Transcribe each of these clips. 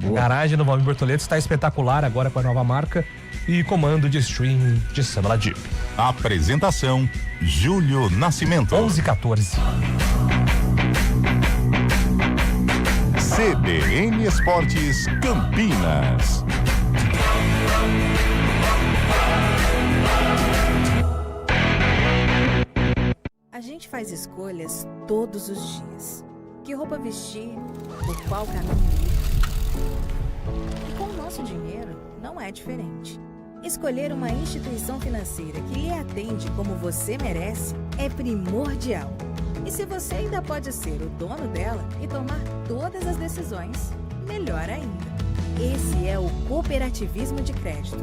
A garagem do Valmir Bortoleto está espetacular agora com a nova marca e comando de streaming de Samela Jeep. Apresentação: Júlio Nascimento. 11:14. CBN Esportes Campinas. A gente faz escolhas todos os dias. Que roupa vestir, por qual caminho ir. E com o nosso dinheiro não é diferente. Escolher uma instituição financeira que lhe atende como você merece é primordial. E se você ainda pode ser o dono dela e tomar todas as decisões, melhor ainda. Esse é o cooperativismo de crédito.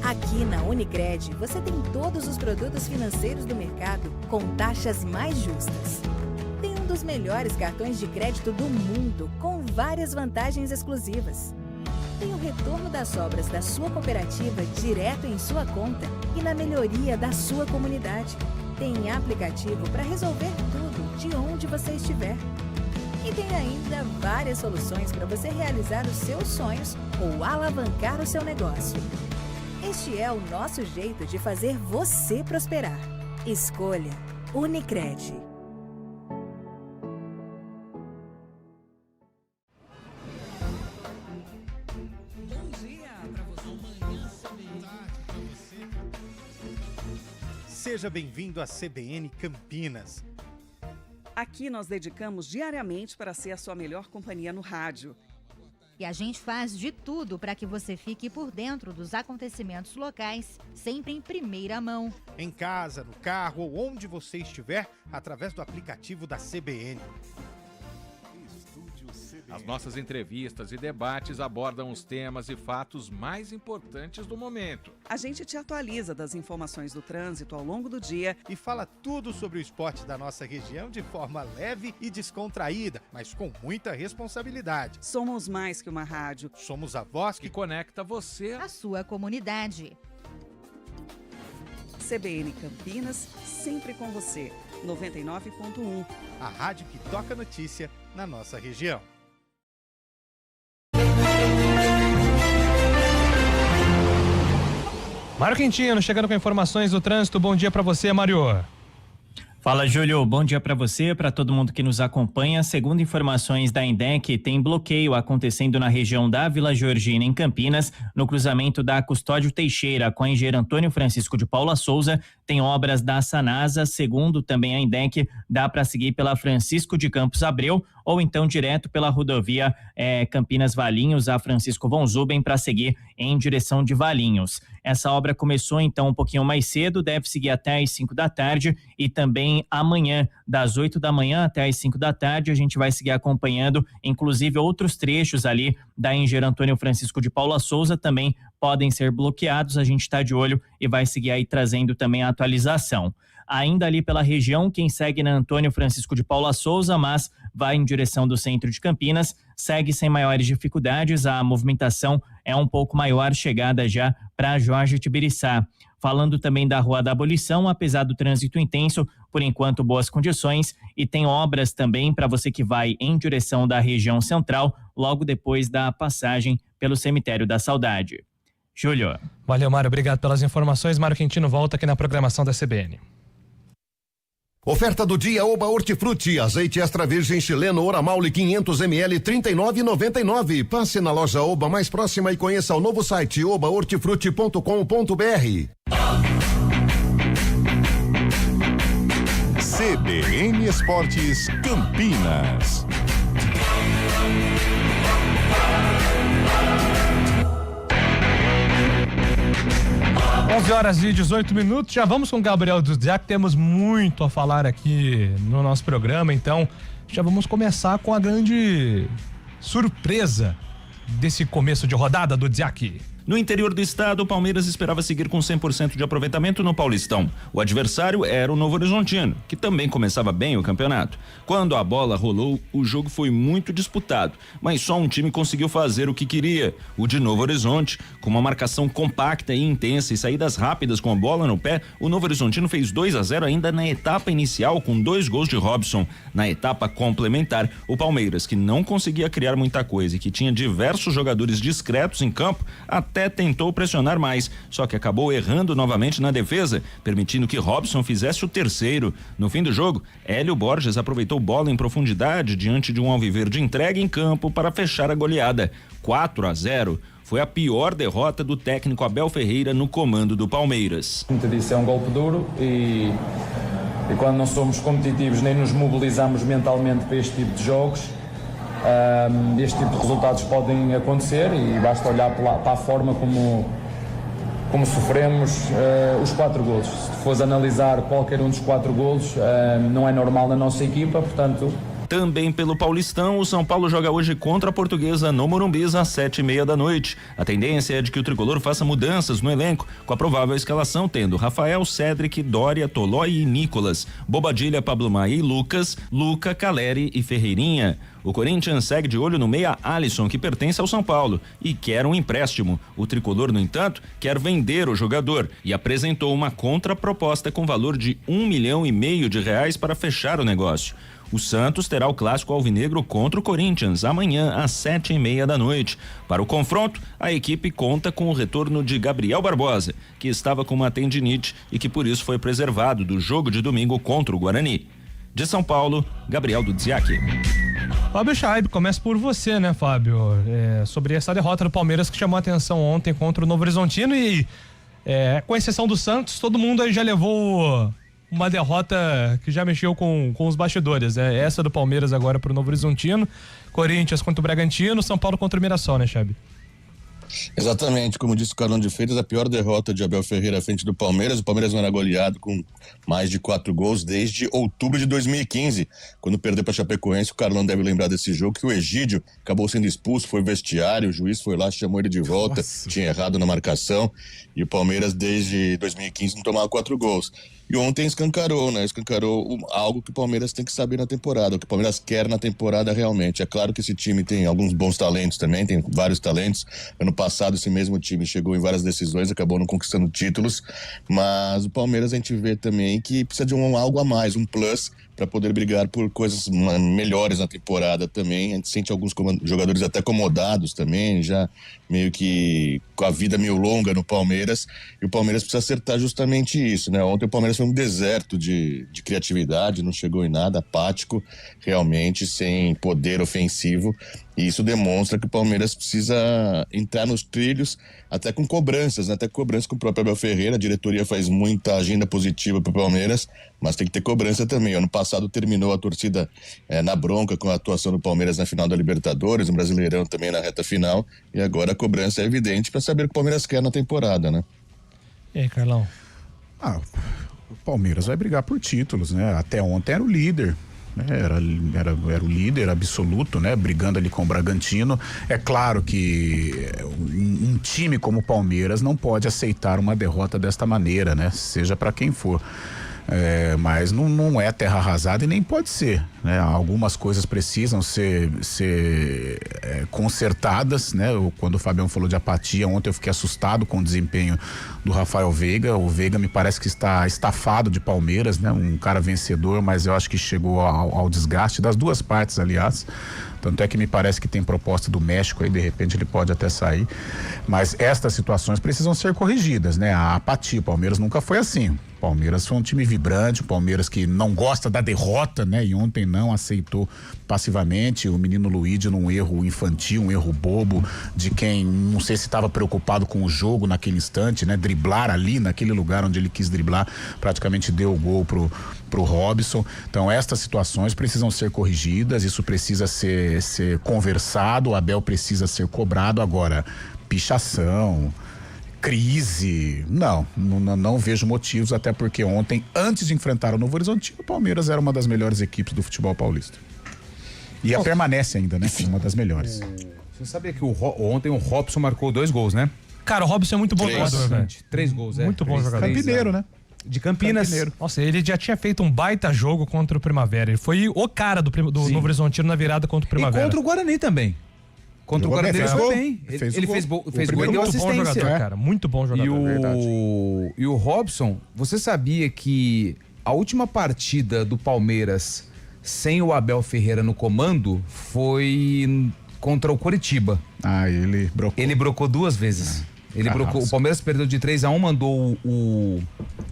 Aqui na Unicred, você tem todos os produtos financeiros do mercado com taxas mais justas. Tem um dos melhores cartões de crédito do mundo, com várias vantagens exclusivas. Tem o retorno das sobras da sua cooperativa direto em sua conta e na melhoria da sua comunidade. Tem aplicativo para resolver tudo de onde você estiver. E tem ainda várias soluções para você realizar os seus sonhos ou alavancar o seu negócio. Este é o nosso jeito de fazer você prosperar. Escolha Unicred. Seja bem-vindo à CBN Campinas. Aqui nós dedicamos diariamente para ser a sua melhor companhia no rádio. E a gente faz de tudo para que você fique por dentro dos acontecimentos locais, sempre em primeira mão. Em casa, no carro ou onde você estiver, através do aplicativo da CBN. As nossas entrevistas e debates abordam os temas e fatos mais importantes do momento. A gente te atualiza das informações do trânsito ao longo do dia E fala tudo sobre o esporte da nossa região de forma leve e descontraída, mas com muita responsabilidade. Somos mais que uma rádio. Somos a voz Que que conecta você. A sua comunidade. CBN Campinas, sempre com você. 99.1. a rádio que toca notícia na nossa região. Mário Quintino, chegando com informações do trânsito. Bom dia para você, Mário. Fala, Júlio. Bom dia para você, para todo mundo que nos acompanha. Segundo informações da INDEC, tem bloqueio acontecendo na região da Vila Georgina, em Campinas, no cruzamento da Custódio Teixeira com a engenheiro Antônio Francisco de Paula Souza. Tem obras da Sanasa. Segundo também a INDEC, dá para seguir pela Francisco de Campos Abreu ou então direto pela rodovia Campinas Valinhos a Francisco von Zuben para seguir em direção de Valinhos. Essa obra começou então um pouquinho mais cedo, deve seguir até às 5 da tarde e também amanhã, das 8 da manhã até às 5 da tarde, a gente vai seguir acompanhando, inclusive outros trechos ali da engenheiro Antônio Francisco de Paula Souza também podem ser bloqueados. A gente está de olho e vai seguir aí trazendo também a atualização. Ainda ali pela região, quem segue na Antônio Francisco de Paula Souza, mas vai em direção do centro de Campinas, segue sem maiores dificuldades, a movimentação é um pouco maior, chegada já para Jorge Tibiriçá. Falando também da Rua da Abolição, apesar do trânsito intenso, por enquanto boas condições, e tem obras também para você que vai em direção da região central, logo depois da passagem pelo Cemitério da Saudade. Júlio. Valeu, Mário. Obrigado pelas informações. Mário Quintino volta aqui na programação da CBN. Oferta do dia Oba Hortifruti, azeite extra virgem chileno Oramaule 500 ml 39,99. Passe na loja Oba mais próxima e conheça o novo site obahortifruti.com.br. CBN Esportes Campinas. 11h18. Já vamos com o Gabriel Duziak, temos muito a falar aqui no nosso programa, então já vamos começar com a grande surpresa desse começo de rodada do Duziak. No interior do estado, o Palmeiras esperava seguir com 100% de aproveitamento no Paulistão. O adversário era o Novo Horizontino, que também começava bem o campeonato. Quando a bola rolou, o jogo foi muito disputado, mas só um time conseguiu fazer o que queria, o de Novo Horizonte. Com uma marcação compacta e intensa e saídas rápidas com a bola no pé, o Novo Horizontino fez 2-0 ainda na etapa inicial com 2 gols de Robson. Na etapa complementar, o Palmeiras, que não conseguia criar muita coisa e que tinha diversos jogadores discretos em campo, até tentou pressionar mais, só que acabou errando novamente na defesa, permitindo que Robson fizesse o terceiro. No fim do jogo, Hélio Borges aproveitou bola em profundidade diante de um alviverde entregue em campo para fechar a goleada. 4-0. Foi a pior derrota do técnico Abel Ferreira no comando do Palmeiras. Como te disse, é um golpe duro e quando não somos competitivos nem nos mobilizamos mentalmente para este tipo de jogos, este tipo de resultados podem acontecer e basta olhar para a forma como sofremos os 4 golos. Se fores analisar qualquer um dos 4 golos, não é normal na nossa equipa, portanto... Também pelo Paulistão, o São Paulo joga hoje contra a Portuguesa no Morumbi às 7:30 da noite. A tendência é de que o tricolor faça mudanças no elenco, com a provável escalação tendo Rafael, Cédric, Dória, Tolói e Nicolas, Bobadilha, Pablo Maia e Lucas, Luca, Caleri e Ferreirinha. O Corinthians segue de olho no meia Alisson, que pertence ao São Paulo e quer um empréstimo. O tricolor, no entanto, quer vender o jogador e apresentou uma contraproposta com valor de R$1,5 milhão para fechar o negócio. O Santos terá o clássico alvinegro contra o Corinthians amanhã às 7:30 da noite. Para o confronto, a equipe conta com o retorno de Gabriel Barbosa, que estava com uma tendinite e que por isso foi preservado do jogo de domingo contra o Guarani. De São Paulo, Gabriel Dudziak. Fábio Chaib, começa por você, né, Fábio? Sobre essa derrota do Palmeiras que chamou a atenção ontem contra o Novo Horizontino e, com exceção do Santos, todo mundo aí já levou uma derrota que já mexeu com os bastidores, né? Essa do Palmeiras agora pro Novo Horizontino, Corinthians contra o Bragantino, São Paulo contra o Mirassol, né, Chaib? Exatamente, como disse o Carlão de Freitas, a pior derrota de Abel Ferreira à frente do Palmeiras. O Palmeiras não era goleado com mais de 4 gols desde outubro de 2015, quando perdeu para Chapecoense. O Carlão deve lembrar desse jogo, que o Egídio acabou sendo expulso, foi vestiário, o juiz foi lá, chamou ele de volta. Nossa. Tinha errado na marcação, e o Palmeiras desde 2015 não tomava 4 gols. E ontem escancarou, né? Escancarou algo que o Palmeiras tem que saber na temporada, o que o Palmeiras quer na temporada realmente. É claro que esse time tem alguns bons talentos também, tem vários talentos. Ano passado esse mesmo time chegou em várias decisões, acabou não conquistando títulos, mas o Palmeiras a gente vê também que precisa de algo a mais, um plus, para poder brigar por coisas melhores na temporada também. A gente sente alguns jogadores até acomodados também, já meio que com a vida meio longa no Palmeiras, e o Palmeiras precisa acertar justamente isso, né? Ontem o Palmeiras foi um deserto de criatividade, não chegou em nada, apático, realmente, sem poder ofensivo, e isso demonstra que o Palmeiras precisa entrar nos trilhos, até com cobranças, né? Até cobrança com o próprio Abel Ferreira. A diretoria faz muita agenda positiva para o Palmeiras, mas tem que ter cobrança também. Ano passado terminou a torcida na bronca com a atuação do Palmeiras na final da Libertadores, no Brasileirão também na reta final, e agora a cobrança é evidente para saber o que o Palmeiras quer na temporada, né? E aí, Carlão? O Palmeiras vai brigar por títulos, né? Até ontem era o líder. Era o líder absoluto, né? Brigando ali com o Bragantino. É claro que um time como o Palmeiras não pode aceitar uma derrota desta maneira, né? Seja para quem for. Mas não é terra arrasada e nem pode ser, né? Algumas coisas precisam ser consertadas, né? Quando o Fabião falou de apatia, ontem eu fiquei assustado com o desempenho do Rafael Veiga. O Veiga me parece que está estafado de Palmeiras, né? Um cara vencedor, mas eu acho que chegou ao desgaste das duas partes, aliás. Tanto é que me parece que tem proposta do México aí, de repente ele pode até sair. Mas estas situações precisam ser corrigidas, né? A apatia, o Palmeiras nunca foi assim. O Palmeiras foi um time vibrante, o Palmeiras que não gosta da derrota, né? E ontem não aceitou passivamente. O menino Luigi num erro infantil, um erro bobo, de quem não sei se estava preocupado com o jogo naquele instante, né? Driblar ali, naquele lugar onde ele quis driblar, praticamente deu o gol pro Robson. Então estas situações precisam ser corrigidas, isso precisa ser conversado, o Abel precisa ser cobrado. Agora, pichação, crise, não vejo motivos, até porque ontem, antes de enfrentar o Novo Horizontino, o Palmeiras era uma das melhores equipes do futebol paulista. E permanece ainda, né? Uma das melhores. Você sabia que ontem o Robson marcou 2 gols, né? Cara, o Robson é muito bom jogador, velho. 3 gols, Muito bom jogador. Campineiro, né? De Campinas. Nossa, ele já tinha feito um baita jogo contra o Primavera. Ele foi o cara do Novo Horizontino na virada contra o Primavera. E contra o Guarani também. Contra o Guarani ele foi bem. Ele fez gol e deu assistência. Bom jogador, cara. Muito bom jogador. E o Robson, você sabia que a última partida do Palmeiras sem o Abel Ferreira no comando foi contra o Coritiba. Ele brocou. Ele brocou 2 vezes. Ele brocou. O Palmeiras perdeu de 3-1, mandou o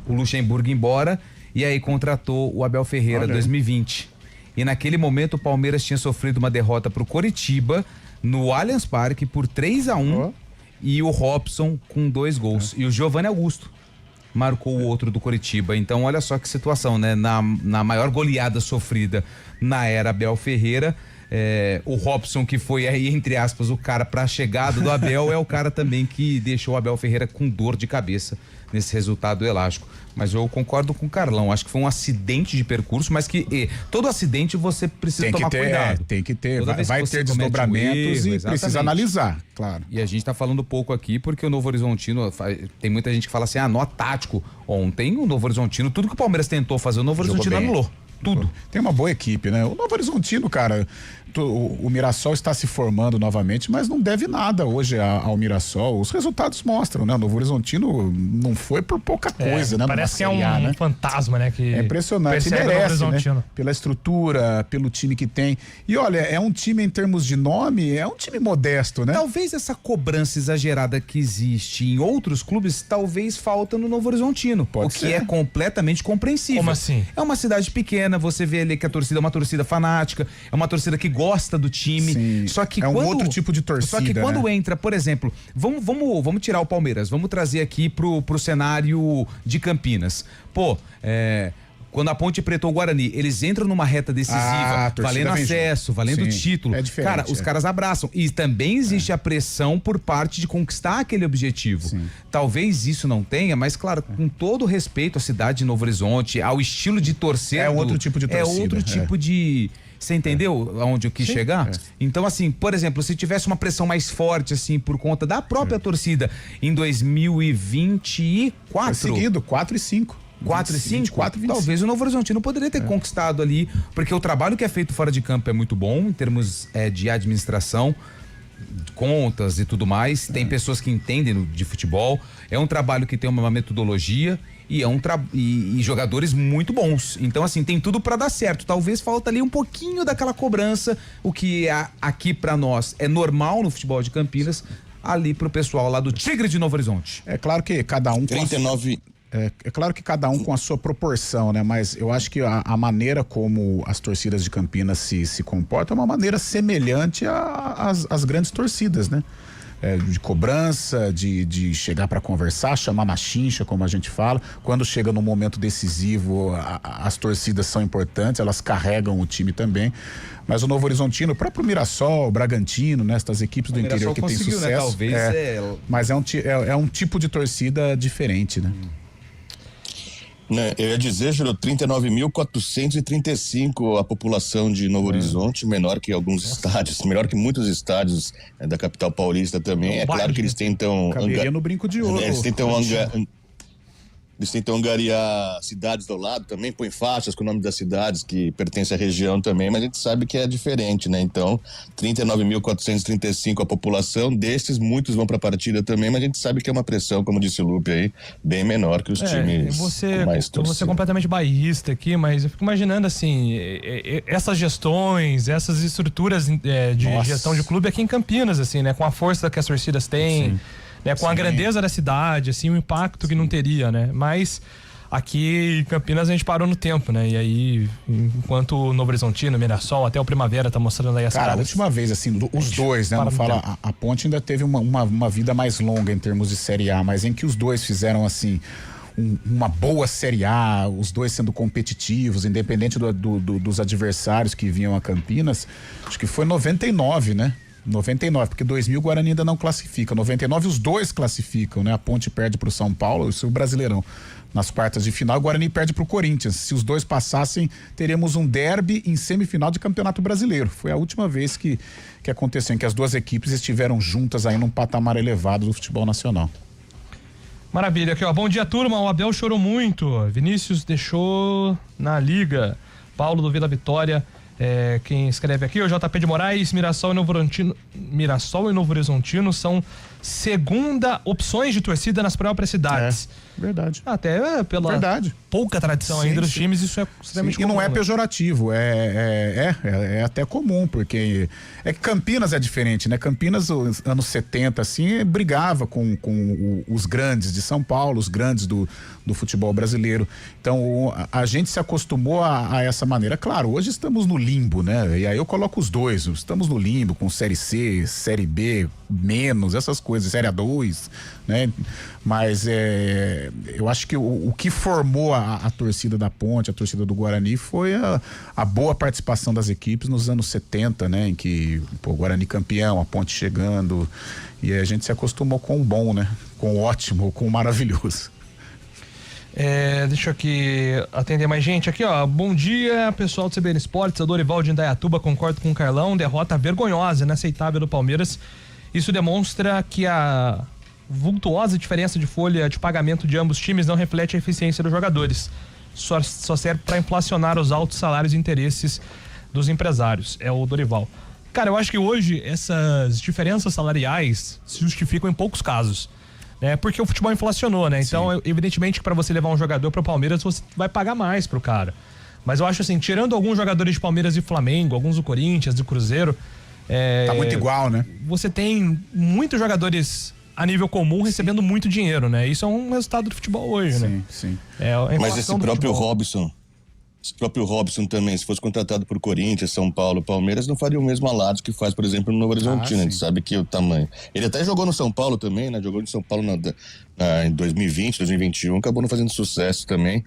Luxemburgo embora e aí contratou o Abel Ferreira em 2020. E naquele momento o Palmeiras tinha sofrido uma derrota pro Coritiba no Allianz Parque por 3-1 e o Robson com 2 gols. E o Giovanni Augusto marcou o outro do Coritiba. Então olha só que situação, né? Na maior goleada sofrida na era Abel Ferreira, o Robson, que foi aí, entre aspas, o cara pra chegada do Abel, é o cara também que deixou o Abel Ferreira com dor de cabeça nesse resultado elástico. Mas eu concordo com o Carlão, acho que foi um acidente de percurso, mas que todo acidente você precisa tomar cuidado. Tem que ter, vai ter desdobramentos e precisa analisar, claro. E a gente tá falando pouco aqui porque o Novo Horizontino, tem muita gente que fala assim, nó tático. Ontem o Novo Horizontino, tudo que o Palmeiras tentou fazer, o Novo Horizontino anulou. Tudo. Tem uma boa equipe, né? O Novo Horizontino, cara, o Mirassol está se formando novamente, mas não deve nada hoje ao Mirassol. Os resultados mostram, né? O Novo Horizontino não foi por pouca coisa, né? Parece que é um fantasma, né? Que é impressionante, merece, né? Pela estrutura, pelo time que tem. E olha, é um time em termos de nome, é um time modesto, né? Talvez essa cobrança exagerada que existe em outros clubes, talvez falta no Novo Horizontino. Pode ser. Que é completamente compreensível. Como assim? É uma cidade pequena, você vê ali que a torcida é uma torcida fanática, é uma torcida que gosta do time. Sim, só que é um outro tipo de torcida. Só que quando né? entra, por exemplo, vamos tirar o Palmeiras, vamos trazer aqui pro cenário de Campinas. Quando a Ponte Preta ou o Guarani, eles entram numa reta decisiva, valendo acesso, valendo título. É diferente, cara, os caras abraçam. E também existe a pressão por parte de conquistar aquele objetivo. Sim. Talvez isso não tenha, mas claro, com todo respeito à cidade de Novo Horizonte, ao estilo de torcer. É outro tipo de torcida. É outro tipo de... Você entendeu aonde eu quis chegar? Então, assim, por exemplo, se tivesse uma pressão mais forte, assim, por conta da própria torcida em 2024... Foi seguido, 4 e 5. 4 e 5? 4 e 25. Talvez o Novo Horizontino poderia ter conquistado ali, porque o trabalho que é feito fora de campo é muito bom, em termos de administração, contas e tudo mais. Tem pessoas que entendem de futebol, é um trabalho que tem uma metodologia e e jogadores muito bons. Então, assim, tem tudo pra dar certo. Talvez falta ali um pouquinho daquela cobrança, o que aqui pra nós é normal no futebol de Campinas, ali pro pessoal lá do Tigre de Novo Horizonte. É claro que cada um... 39... É claro que cada um com a sua proporção, né? Mas eu acho que a maneira como as torcidas de Campinas se comportam é uma maneira semelhante às grandes torcidas, né? De cobrança, de chegar para conversar, chamar na chincha, como a gente fala. Quando chega num momento decisivo, as torcidas são importantes, elas carregam o time também. Mas o Novo Horizontino, o próprio Mirassol, o Bragantino, né? Estas equipes do interior que tem sucesso. Né? Talvez mas é um tipo de torcida diferente, né? Eu ia dizer, Júlio, 39.435 a população de Novo Horizonte, menor que alguns estádios, melhor que muitos estádios da capital paulista também. É claro que eles tentam... Caberia no brinco de ouro. Eles tentam angariar cidades do lado também, põem faixas com o nome das cidades que pertencem à região também, mas a gente sabe que é diferente, né? Então, 39.435 a população, desses muitos vão para a partida também, mas a gente sabe que é uma pressão, como disse o Lupe aí, bem menor que os times mais torcidos. Eu vou ser completamente bairrista aqui, mas eu fico imaginando assim, essas gestões, essas estruturas de gestão de clube aqui em Campinas, assim, né? Com a força que as torcidas têm. Sim. Né, com a grandeza da cidade, assim, o impacto que não teria, né? Mas aqui em Campinas a gente parou no tempo, né? E aí, enquanto o Novo Horizontino, Mirassol, até o Primavera tá mostrando aí as caras. Cara, a última vez, assim, os dois, né? Não fala, a Ponte ainda teve uma vida mais longa em termos de Série A, mas em que os dois fizeram, assim, uma boa Série A, os dois sendo competitivos, independente dos adversários que vinham a Campinas, acho que foi 99, né? 99, porque 2000 o Guarani ainda não classifica. 99 os dois classificam, né? A Ponte perde pro São Paulo, isso é o Brasileirão. Nas quartas de final, o Guarani perde pro Corinthians. Se os dois passassem, teríamos um derby em semifinal de Campeonato Brasileiro. Foi a última vez que aconteceu, em que as duas equipes estiveram juntas aí num patamar elevado do futebol nacional. Maravilha, aqui ó, bom dia turma, o Abel chorou muito, Vinícius deixou na liga, Paulo do Vila Vitória, quem escreve aqui, o JP de Moraes, Mirassol e Novo Horizontino são segunda opções de torcida nas próprias cidades. Verdade. Até pela pouca tradição ainda dos times, isso é extremamente comum. E não é pejorativo, é até comum, porque é que Campinas é diferente, né? Campinas, nos anos 70, assim, brigava com os grandes de São Paulo, os grandes do futebol brasileiro. Então, a gente se acostumou a essa maneira. Claro, hoje estamos no limbo, né? E aí eu coloco os dois, estamos no limbo com Série C, Série B, menos, essas coisas, Série A2, né? Mas eu acho que o que formou a torcida da Ponte, a torcida do Guarani, foi a boa participação das equipes nos anos 70, né? Em que o Guarani campeão, a Ponte chegando, e a gente se acostumou com o bom, né? Com o ótimo, com o maravilhoso. Deixa eu aqui atender mais gente aqui, ó. Bom dia, pessoal do CBN Esportes, a Dorival de Indaiatuba, concordo com o Carlão, derrota vergonhosa, inaceitável do Palmeiras. Isso demonstra que a vultuosa diferença de folha de pagamento de ambos times não reflete a eficiência dos jogadores. Só serve para inflacionar os altos salários e interesses dos empresários. É o Dorival. Cara, eu acho que hoje essas diferenças salariais se justificam em poucos casos, né? Porque o futebol inflacionou, né? Então, evidentemente que para você levar um jogador para o Palmeiras, você vai pagar mais pro cara. Mas eu acho assim, tirando alguns jogadores de Palmeiras e Flamengo, alguns do Corinthians, do Cruzeiro, tá muito igual, né? Você tem muitos jogadores a nível comum recebendo muito dinheiro, né? Isso é um resultado do futebol hoje, né? Sim. Mas esse próprio Robson também, se fosse contratado por Corinthians, São Paulo, Palmeiras, não faria o mesmo alados que faz, por exemplo, no Novo Horizontino. A gente sabe que o tamanho. Ele até jogou no São Paulo também, né? Jogou no São Paulo em 2020, 2021, acabou não fazendo sucesso também.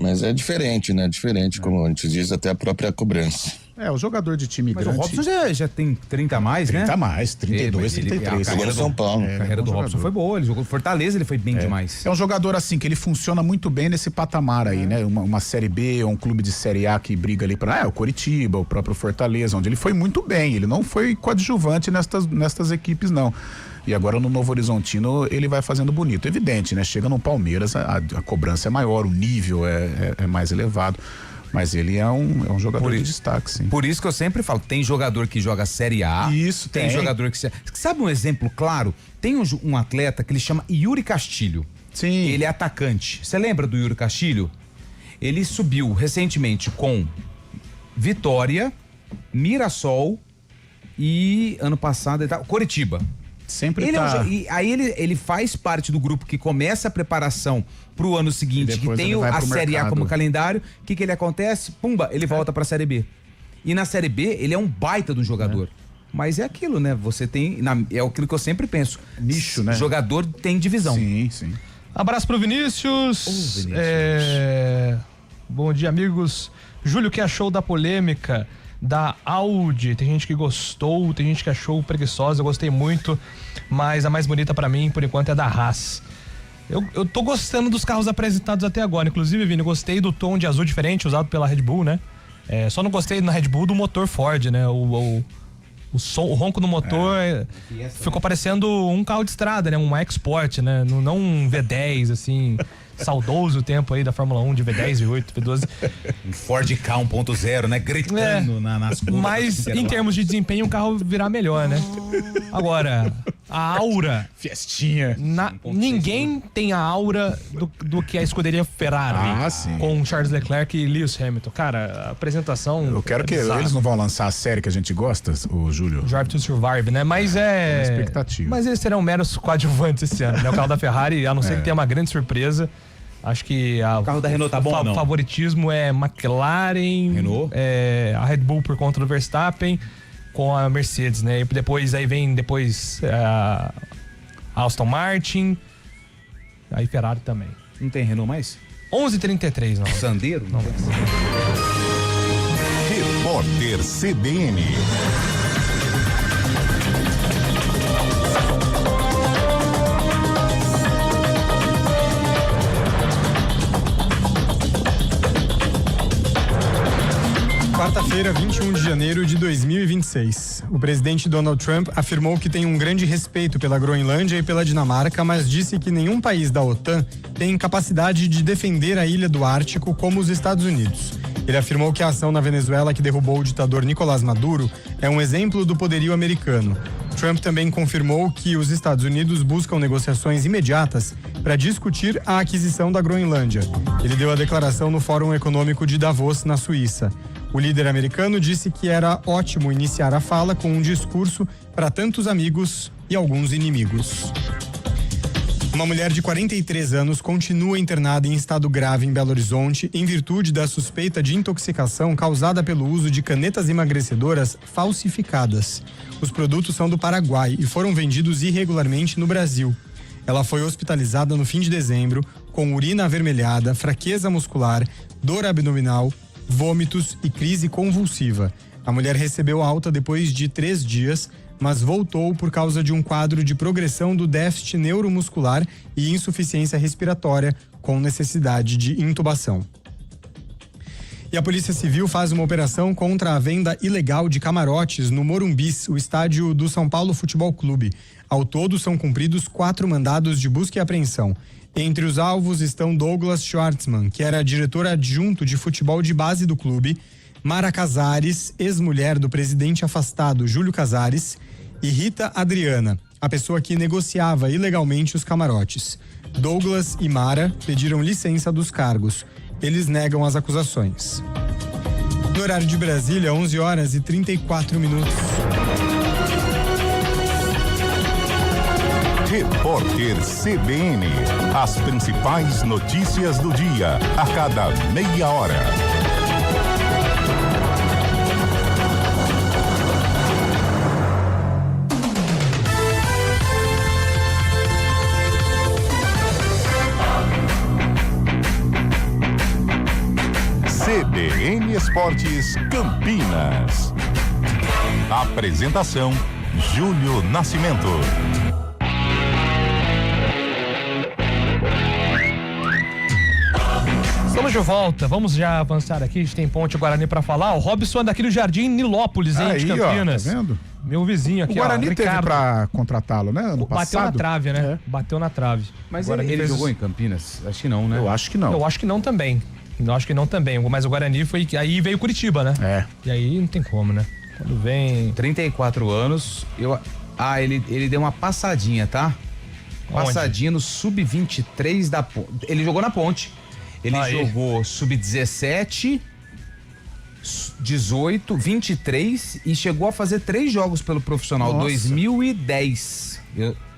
Mas é diferente, né? Diferente, como a gente diz, até a própria cobrança. O jogador de time grande. Mas o Robson já tem 30 a mais, 30 né? 30 a mais, 32, 33. A carreira do São Paulo. A carreira do Robson foi boa, ele jogou Fortaleza, ele foi bem demais. É um jogador assim, que ele funciona muito bem nesse patamar aí, né? Uma Série B, um clube de Série A que briga ali pra... o Coritiba, o próprio Fortaleza, onde ele foi muito bem, ele não foi coadjuvante nestas equipes, não. E agora no Novo Horizontino ele vai fazendo bonito, evidente, né? Chega no Palmeiras, a cobrança é maior, o nível é mais elevado. Mas ele é um jogador de destaque, sim. Por isso que eu sempre falo, tem jogador que joga Série A. Isso, tem jogador que... Sabe um exemplo claro? Tem um atleta que ele chama Yuri Castilho. Sim. Ele é atacante. Você lembra do Yuri Castilho? Ele subiu recentemente com Vitória, Mirassol e ano passado Coritiba. Sempre Aí ele faz parte do grupo que começa a preparação pro ano seguinte, que tem a Série A como calendário. O que ele acontece? Pumba, ele volta pra Série B. E na Série B, ele é um baita do jogador. Mas é aquilo, né? Você tem... é aquilo que eu sempre penso. Nicho, né? Jogador tem divisão. Sim. Abraço pro Vinícius. Bom dia, amigos. Júlio, que achou da polêmica da Audi? Tem gente que gostou, tem gente que achou preguiçosa. Eu gostei muito, mas a mais bonita pra mim, por enquanto, é da Haas. Eu tô gostando dos carros apresentados até agora. Inclusive, Vini, gostei do tom de azul diferente usado pela Red Bull, né? Só não gostei na Red Bull do motor Ford, né? O ronco do motor ficou parecendo um carro de estrada, né? Um EcoSport, né? Não um V10, assim... saudoso tempo aí da Fórmula 1 de V10, V8, V12. Um Ford K 1.0, né? Gritando nas curvas. Mas em termos de desempenho o carro virá melhor, né? Agora, a aura... Fiestinha. Ninguém tem a aura do que a escuderia Ferrari. Sim. Com Charles Leclerc e Lewis Hamilton. Cara, a apresentação... Eu quero que eles não vão lançar a série que a gente gosta, o Júlio. Drive to Survive, né? Mas expectativa. Mas eles serão meros coadjuvantes esse ano, né? O carro da Ferrari, a não ser que tenha uma grande surpresa. Acho que o carro da Renault tá bom ou não? O favoritismo é McLaren, Renault, a Red Bull por conta do Verstappen, com a Mercedes, né? E depois vem a Aston Martin, aí Ferrari também. Não tem Renault mais? 11h33, não. Sandero? Não. Repórter CBN. Quarta-feira, 21 de janeiro de 2026. O presidente Donald Trump afirmou que tem um grande respeito pela Groenlândia e pela Dinamarca, mas disse que nenhum país da OTAN tem capacidade de defender a ilha do Ártico como os Estados Unidos. Ele afirmou que a ação na Venezuela que derrubou o ditador Nicolás Maduro é um exemplo do poderio americano. Trump também confirmou que os Estados Unidos buscam negociações imediatas para discutir a aquisição da Groenlândia. Ele deu a declaração no Fórum Econômico de Davos, na Suíça. O líder americano disse que era ótimo iniciar a fala com um discurso para tantos amigos e alguns inimigos. Uma mulher de 43 anos continua internada em estado grave em Belo Horizonte em virtude da suspeita de intoxicação causada pelo uso de canetas emagrecedoras falsificadas. Os produtos são do Paraguai e foram vendidos irregularmente no Brasil. Ela foi hospitalizada no fim de dezembro com urina avermelhada, fraqueza muscular, dor abdominal, vômitos e crise convulsiva. A mulher recebeu alta depois de 3 dias, mas voltou por causa de um quadro de progressão do déficit neuromuscular e insuficiência respiratória, com necessidade de intubação. E a Polícia Civil faz uma operação contra a venda ilegal de camarotes no Morumbis, o estádio do São Paulo Futebol Clube. Ao todo, são cumpridos 4 mandados de busca e apreensão. Entre os alvos estão Douglas Schwartzman, que era diretor adjunto de futebol de base do clube, Mara Casares, ex-mulher do presidente afastado Júlio Casares, e Rita Adriana, a pessoa que negociava ilegalmente os camarotes. Douglas e Mara pediram licença dos cargos. Eles negam as acusações. No horário de Brasília, 11h34. Repórter CBN. As principais notícias do dia, a cada meia hora. CBN Esportes Campinas. Apresentação: Júlio Nascimento. Estamos de volta, vamos já avançar aqui, a gente tem Ponte Guarani para falar. O Robson é daqui do Jardim Nilópolis, hein, de Campinas. Ó, tá vendo? Meu vizinho aqui, o Guarani teve Ricardo. pra contratá-lo, né? Ano Bateu passado. na trave, né? É. Bateu na trave. Mas ele jogou em Campinas? Acho que não, né? Eu acho que não. Eu acho que não também. Eu acho que não também. Mas o Guarani foi... Aí veio Curitiba, né? É. E aí não tem como, né? Quando vem... 34 anos. Ele deu uma passadinha, tá? Onde? Passadinha no Sub-23 da Ponte. Ele jogou na Ponte. Ele jogou Sub-17, 18, 23 e chegou a fazer 3 jogos pelo profissional. Nossa. 2010.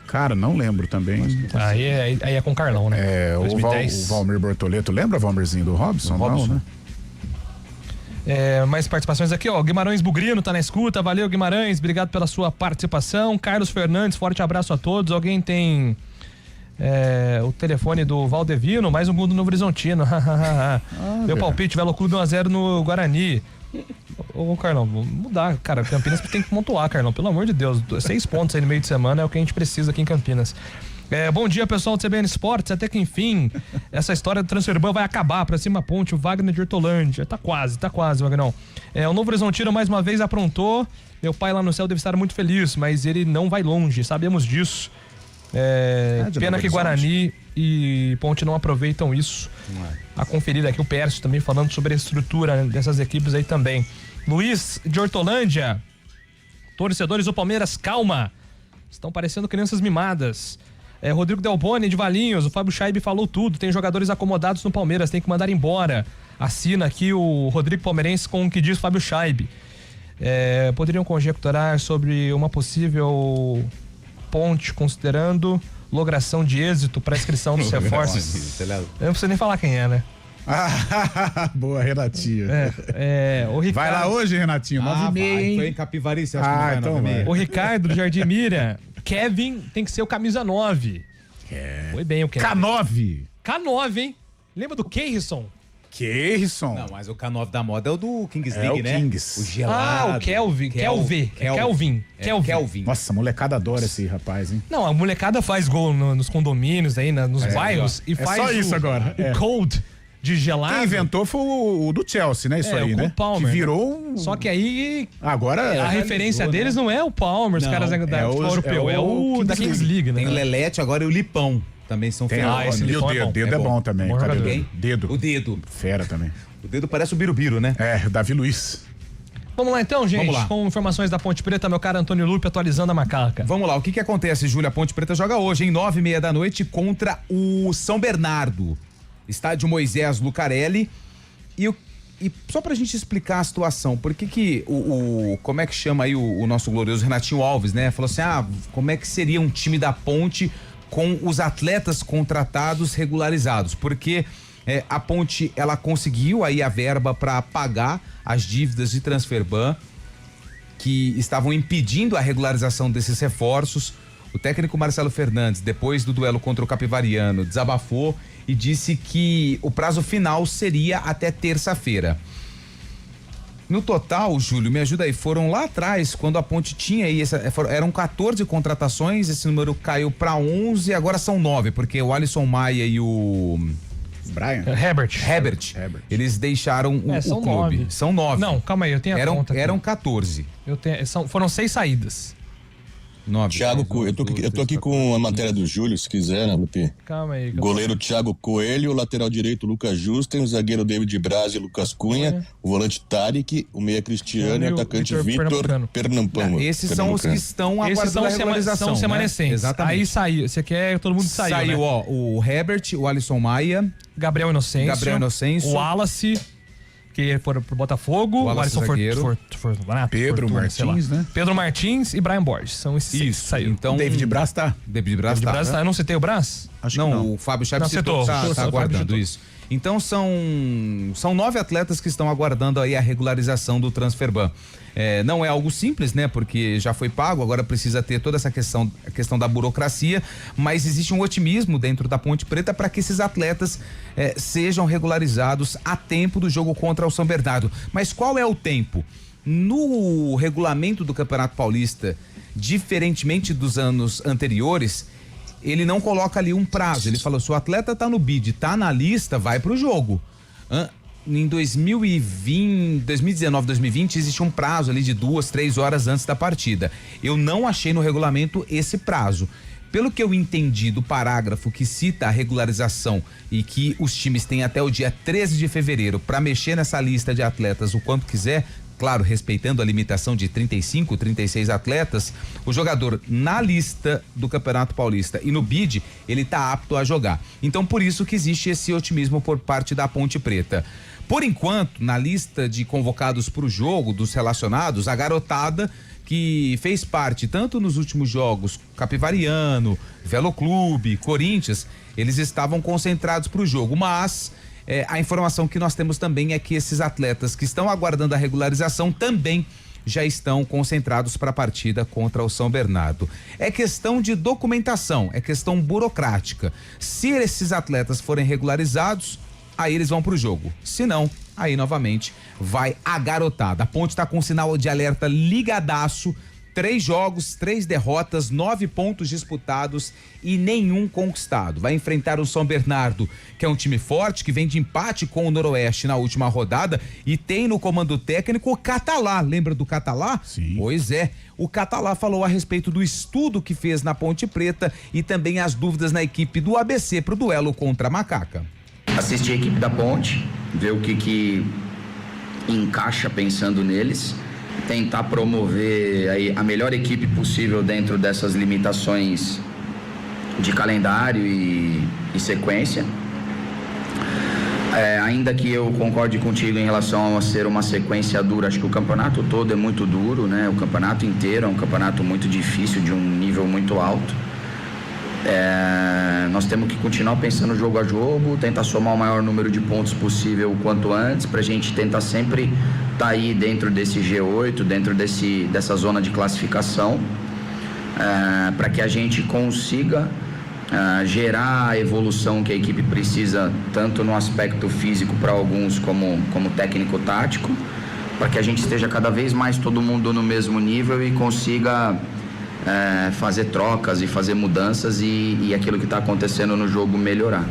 Cara, não lembro também. Aí é com o Carlão, né? É, 2010. o Valmir Bortoleto. Lembra, Valmirzinho, do Robson? Robson. Não, né? Mais participações aqui, ó. Guimarães Bugrino tá na escuta. Valeu, Guimarães. Obrigado pela sua participação. Carlos Fernandes, forte abraço a todos. Alguém tem o telefone do Valdevino, mais um gol do Novo Horizontino. Meu palpite, Velo Clube 1-0 no Guarani. Ô, Carlão, vou mudar, cara. Campinas tem que pontuar, Carlão, pelo amor de Deus. 6 pontos aí no meio de semana é o que a gente precisa aqui em Campinas. Bom dia, pessoal do CBN Esportes. Até que enfim, essa história do Transferban vai acabar. Pra cima Ponte, o Wagner de Hortolândia. Tá quase, Wagnão. O Novo Horizontino mais uma vez aprontou. Meu pai lá no céu deve estar muito feliz, mas ele não vai longe, sabemos disso. Pena que Guarani e Ponte não aproveitam isso. A conferir aqui o Pércio também falando sobre a estrutura dessas equipes aí também. Luiz de Hortolândia, torcedores do Palmeiras, calma, estão parecendo crianças mimadas. Rodrigo Delboni de Valinhos, o Fábio Scheibe falou tudo, tem jogadores acomodados no Palmeiras, tem que mandar embora. Assina aqui o Rodrigo Palmeirense com o que diz Fábio Scheibe. Poderiam conjecturar sobre uma possível Ponte, considerando logração de êxito para inscrição dos reforços. Eu não preciso nem falar quem é, né? Boa, Renatinho. O Ricardo... Vai lá hoje, Renatinho, 9h30, hein? Foi em Capivari, você acha que não vai então 9h30? O Ricardo do Jardim Mira, Kevin tem que ser o camisa 9. Foi bem o Kevin. K9. K9, hein? Lembra do Keirson? Keirson. Não, mas o K9 da moda é o do Kings League, o né? Kings. O gelado. O Kelvin. Kelvin. Nossa, a molecada adora esse rapaz, hein? Não, a molecada faz gol nos condomínios aí, nos bairros. E faz só isso agora. O Cold. de gelado. Quem inventou foi o do Chelsea, né? Isso aí, o né? Cole Palmer, que virou um... Só que aí... Agora... A referência deles não é o Palmer, os caras da futebol europeu, é o da Kings League, né? Tem o Lelete agora e o Lipão. Também são fera. esse Lipão é bom. Dedo é bom também. Cadê Dedo? O Dedo. Fera também. O Dedo parece o Birubiru, né? É, o Davi Luiz. Vamos lá então, gente, Vamos lá. com informações da Ponte Preta, meu cara Antônio Lupe atualizando a macaca. Vamos lá, o que acontece, Júlia? A Ponte Preta joga hoje, em 9h30 da noite, contra o São Bernardo. Estádio Moisés Lucarelli. E só pra gente explicar a situação, por que como é que chama aí o nosso glorioso Renatinho Alves, né? Falou assim, como é que seria um time da Ponte com os atletas contratados regularizados? Porque a Ponte, ela conseguiu aí a verba para pagar as dívidas de Transferban que estavam impedindo a regularização desses reforços. O técnico Marcelo Fernandes, depois do duelo contra o Capivariano, desabafou e disse que o prazo final seria até terça-feira. No total, Júlio, me ajuda aí, foram lá atrás, quando a Ponte tinha aí, eram 14 contratações, esse número caiu para 11, agora são 9, porque o Alisson Maia e o... Brian? Herbert. Eles deixaram o clube. 9. São 9. Não, calma aí, eu tenho a conta aqui. Eram 14. Foram 6 saídas. 9. Thiago Coelho, eu tô aqui com a matéria do Júlio, se quiser, né, Lupe? Calma aí. Goleiro Thiago Coelho, lateral direito Lucas Justen, o zagueiro David Braz e Lucas Cunha, o volante Tarek, o meia Cristiano e o atacante Vitor Pernambucano. Esses são os que estão aguardando a regularização. São semanescentes. Exatamente. Aí saiu, você quer todo mundo saiu, Saiu, né? ó, o Herbert, o Alisson Maia, Gabriel Inocêncio, o Wallace, que foram pro Botafogo, o Alisson Pedro Martins, né? Pedro Martins e Brian Borges. São esses que saíram. Então, David Braz tá. David Braz tá. Eu não citei o Braz? Acho que não. O Fábio Chaves citou. Tá aguardando isso. Então são 9 atletas que estão aguardando aí a regularização do Transferban. Não é algo simples, né? Porque já foi pago, agora precisa ter toda essa a questão da burocracia, mas existe um otimismo dentro da Ponte Preta para que esses atletas sejam regularizados a tempo do jogo contra o São Bernardo. Mas qual é o tempo? No regulamento do Campeonato Paulista, diferentemente dos anos anteriores, ele não coloca ali um prazo. Ele falou, se o atleta tá no bid, tá na lista, vai pro jogo. Em 2019, 2020, existe um prazo ali de 2-3 horas antes da partida. Eu não achei no regulamento esse prazo. Pelo que eu entendi do parágrafo que cita a regularização e que os times têm até o dia 13 de fevereiro para mexer nessa lista de atletas o quanto quiser, claro, respeitando a limitação de 35, 36 atletas, o jogador na lista do Campeonato Paulista e no bid, ele tá apto a jogar. Então, por isso que existe esse otimismo por parte da Ponte Preta. Por enquanto, na lista de convocados para o jogo, dos relacionados, a garotada que fez parte tanto nos últimos jogos, Capivariano, Velo Clube, Corinthians, eles estavam concentrados para o jogo, mas a informação que nós temos também é que esses atletas que estão aguardando a regularização também já estão concentrados para a partida contra o São Bernardo. É questão de documentação, é questão burocrática. Se esses atletas forem regularizados, aí eles vão pro jogo. Se não, aí novamente vai a garotada. A Ponte tá com sinal de alerta ligadaço. 3 jogos, 3 derrotas, 9 pontos disputados e nenhum conquistado. Vai enfrentar o São Bernardo, que é um time forte, que vem de empate com o Noroeste na última rodada e tem no comando técnico o Catalá. Lembra do Catalá? Sim. Pois é. O Catalá falou a respeito do estudo que fez na Ponte Preta e também as dúvidas na equipe do ABC pro duelo contra a Macaca. Assistir a equipe da Ponte, ver o que encaixa pensando neles, tentar promover aí a melhor equipe possível dentro dessas limitações de calendário e sequência. Ainda que eu concorde contigo em relação a ser uma sequência dura, acho que o campeonato todo é muito duro, né? O campeonato inteiro é um campeonato muito difícil, de um nível muito alto. Nós temos que continuar pensando jogo a jogo, tentar somar o maior número de pontos possível o quanto antes, pra gente tentar sempre estar aí dentro desse G8, dentro dessa zona de classificação, para que a gente consiga gerar a evolução que a equipe precisa, tanto no aspecto físico para alguns como técnico-tático, para que a gente esteja cada vez mais todo mundo no mesmo nível e consiga fazer trocas e fazer mudanças e aquilo que está acontecendo no jogo melhorar.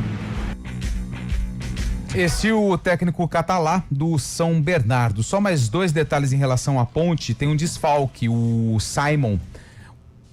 Esse o técnico catalá do São Bernardo. Só mais 2 detalhes em relação à Ponte. Tem um desfalque, o Simon.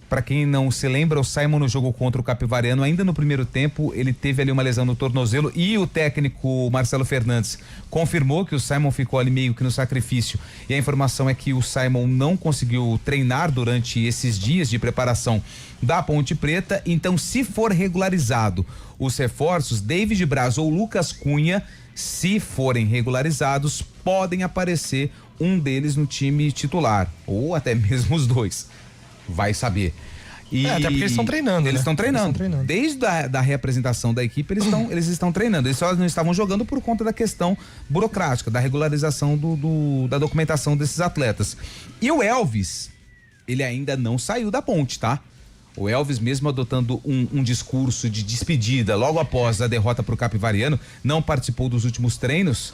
Para quem não se lembra, o Simon no jogo contra o Capivariano, ainda no primeiro tempo, ele teve ali uma lesão no tornozelo e o técnico Marcelo Fernandes confirmou que o Simon ficou ali meio que no sacrifício. E a informação é que o Simon não conseguiu treinar durante esses dias de preparação da Ponte Preta. Então, se for regularizado os reforços, David Braz ou Lucas Cunha, se forem regularizados, podem aparecer um deles no time titular, ou até mesmo os 2. Vai saber. Até porque eles estão treinando. Eles estão treinando. Desde a reapresentação da equipe, eles estão treinando. Eles só não estavam jogando por conta da questão burocrática, da regularização da documentação desses atletas. E o Elvis, ele ainda não saiu da Ponte, tá? O Elvis, mesmo adotando um discurso de despedida logo após a derrota pro Capivariano, não participou dos últimos treinos.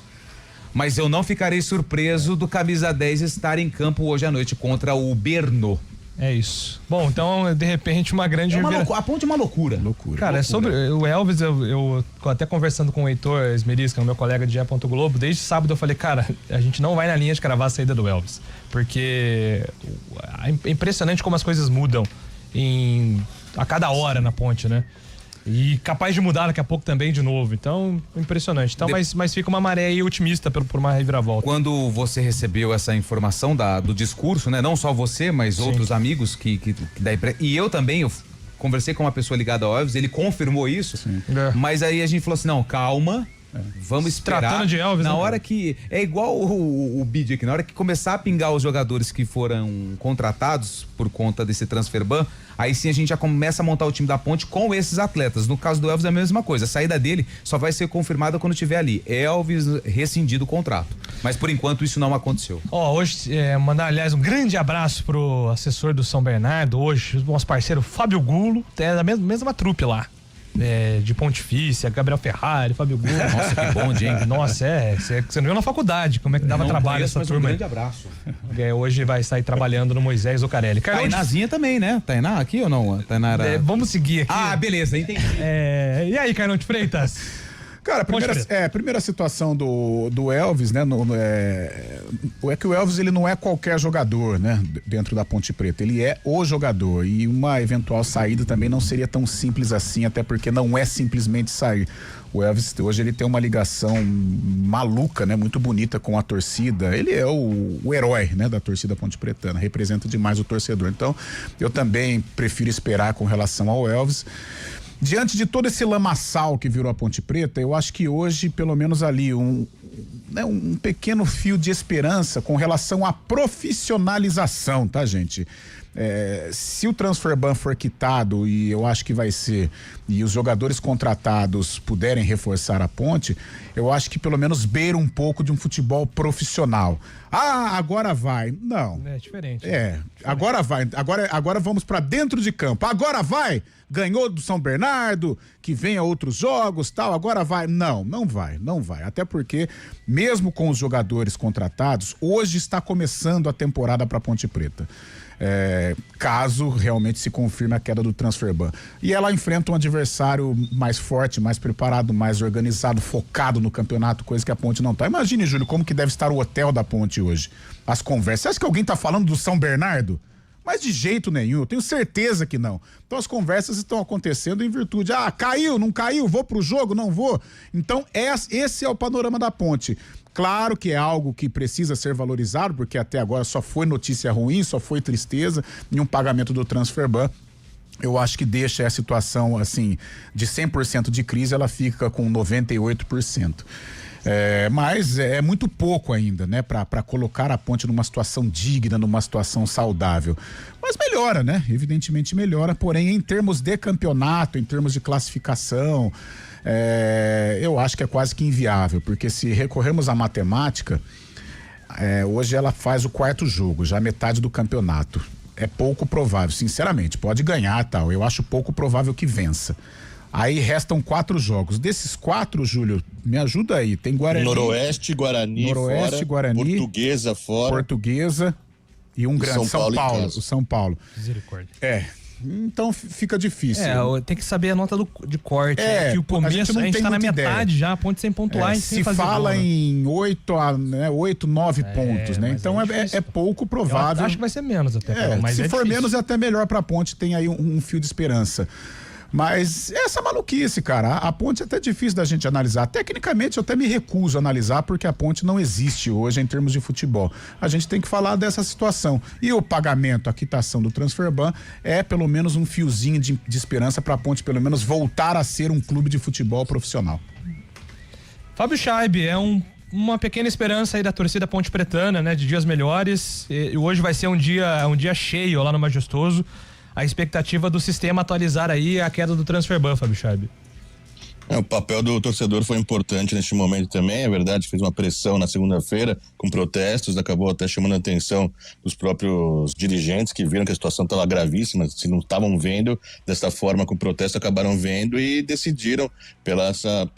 Mas eu não ficarei surpreso do camisa 10 estar em campo hoje à noite contra o Berno. É isso. Bom, então, de repente, uma grande... A Ponte é uma loucura. Cara, é sobre o Elvis, eu até conversando com o Heitor Esmeris, que é o meu colega de GE. Globo, desde sábado eu falei, cara, a gente não vai na linha de cravar a saída do Elvis. Porque é impressionante como as coisas mudam a cada hora na Ponte, né? E capaz de mudar daqui a pouco também de novo. Então, impressionante. Então, mas fica uma maré aí otimista por uma reviravolta. Quando você recebeu essa informação do discurso, né? Não só você, mas outros amigos e eu também, eu conversei com uma pessoa ligada ao Elvis, ele confirmou isso. Mas aí a gente falou assim, não, calma. Vamos esperar. Tratando de Elvis, na hora que é igual o bid aqui, na hora que começar a pingar os jogadores que foram contratados por conta desse transfer ban, aí sim a gente já começa a montar o time da Ponte com esses atletas. No caso do Elvis é a mesma coisa, a saída dele só vai ser confirmada quando tiver ali Elvis rescindido o contrato, mas por enquanto isso não aconteceu. Hoje mandar aliás um grande abraço pro assessor do São Bernardo, hoje o nosso parceiro Fábio Gulo, é da mesma trupe lá. De Pontifícia, Gabriel Ferrari, Fábio Gulo. Nossa, que bom, hein? Nossa, você não viu na faculdade como é que dava trabalho essa turma. Um grande abraço. Hoje vai sair trabalhando no Moisés Zucarelli. Tainazinha também, né? Tainá aqui ou não? Tainá era... Vamos seguir aqui. Ah, beleza, entendi. E aí, Carlão de Freitas? Cara, a primeira situação do Elvis, né? É que o Elvis, ele não é qualquer jogador, né? Dentro da Ponte Preta, ele é o jogador, e uma eventual saída também não seria tão simples assim, até porque não é simplesmente sair. O Elvis hoje ele tem uma ligação maluca, né? Muito bonita com a torcida. Ele é o herói, né? Da torcida ponte pretana, representa demais o torcedor. Então, eu também prefiro esperar com relação ao Elvis. Diante de todo esse lamaçal que virou a Ponte Preta, eu acho que hoje, pelo menos ali, um pequeno fio de esperança com relação à profissionalização, tá, gente? Se o transfer ban for quitado, e eu acho que vai ser, e os jogadores contratados puderem reforçar a Ponte, eu acho que pelo menos beira um pouco de um futebol profissional. Ah, agora vai. Não. É diferente. Agora vai. Agora vamos pra dentro de campo. Agora vai. Ganhou do São Bernardo, que venha outros jogos, tal, agora vai. Não vai. Até porque, mesmo com os jogadores contratados, hoje está começando a temporada pra Ponte Preta. Caso realmente se confirme a queda do transfer ban. E ela enfrenta um adversário mais forte, mais preparado, mais organizado, focado no campeonato, coisa que a Ponte não tá. Imagine, Júlio, como que deve estar o hotel da Ponte hoje. As conversas. Você acha que alguém tá falando do São Bernardo? Mas de jeito nenhum, eu tenho certeza que não. Então as conversas estão acontecendo em virtude, caiu, não caiu, vou pro jogo, não vou. Então esse é o panorama da Ponte. Claro que é algo que precisa ser valorizado, porque até agora só foi notícia ruim, só foi tristeza, e um pagamento do transfer ban. Eu acho que deixa a situação, assim, de 100% de crise, ela fica com 98%. Mas é muito pouco ainda, né? Pra colocar a Ponte numa situação digna, numa situação saudável. Mas melhora, né? Evidentemente melhora, porém em termos de campeonato, em termos de classificação, eu acho que é quase que inviável, porque se recorrermos à matemática, hoje ela faz o 4º jogo, já metade do campeonato. É pouco provável, sinceramente, pode ganhar, tal, eu acho pouco provável que vença. Aí restam 4 jogos. Desses 4, Júlio, me ajuda aí. Tem Guarani. Noroeste, Guarani, Portuguesa fora. Portuguesa e um grande São Paulo. O São Paulo. Misericórdia. Então fica difícil. Tem que saber a nota de corte. Que o começo, a gente tá na metade já, a Ponte sem pontuar. Se fala em 8, 9 pontos, né? Então é pouco provável. Eu acho que vai ser menos até. Mas se for menos é até melhor pra Ponte, tem aí um fio de esperança. Mas essa maluquice, cara, a Ponte é até difícil da gente analisar. Tecnicamente eu até me recuso a analisar porque a Ponte não existe hoje em termos de futebol. A gente tem que falar dessa situação. E o pagamento, a quitação do Transferban é pelo menos um fiozinho de esperança pra Ponte pelo menos voltar a ser um clube de futebol profissional. Fábio Scheib, uma pequena esperança aí da torcida Ponte Pretana, né? De dias melhores. E hoje vai ser um dia cheio lá no Majestoso. A expectativa do sistema atualizar aí a queda do Transferban, Fábio Scheib. O papel do torcedor foi importante neste momento também, é verdade, fez uma pressão na segunda-feira com protestos, acabou até chamando a atenção dos próprios dirigentes que viram que a situação estava gravíssima, se não estavam vendo dessa forma com protesto, acabaram vendo e decidiram pelo